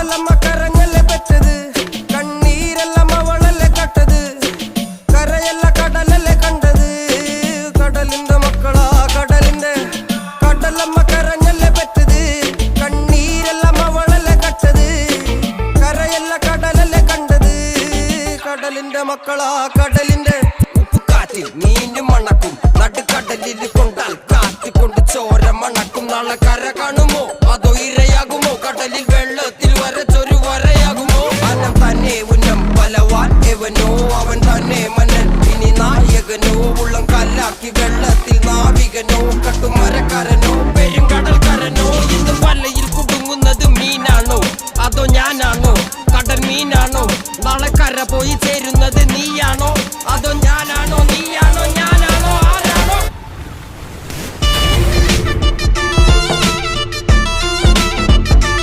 കടലമ്മ കരഞ്ഞല്ലേ പെറ്റത്, കണ്ണീരെല്ലാം അവളല്ലേ കട്ടത്, കരയല്ല കടലല്ലേ കണ്ടത്. കടലിന്റെ മക്കളാ കടലിന്റെ, കടലമ്മ കരഞ്ഞല്ലേ പെറ്റത്, കണ്ണീരെല്ലാം അവളല്ലേ കട്ടത്, കരയല്ല കടലല്ലേ കണ്ടത്. കടലിന്റെ മക്കളാ കടലിന്റെ. ഉപ്പുകാറ്റിൽ മീനും മണക്കും, നടുക്കടലിൽ കൊണ്ടാൽ കാറ്റിക്കൊണ്ട് ചോര മണക്കും. നാളെ കര കാണുമോ അതോ ഇരയാകുമോ, കടലിൽ വെള്ളത്തിൽ വരച്ചൊരു വരയാകുമോ. അനം തന്നെ ഉന്നം ബലവാൻ എവനോ, അവൻ തന്നെ മന്നൻ ഇനി നായകനോ. ഉള്ളം കല്ലാക്കി വെള്ളത്തിൽ നാവികനോ, കട്ടുമരക്കാരനോ പെരുങ്കടൽക്കാരനോ. ഇന്ന് വലയിൽ കുടുങ്ങുന്നത് മീനാണോ അതോ ഞാനാണോ, കടൽ മീനാണോ. നാളെ കര പോയി ചേരുന്നത് നീയാണോ അതോ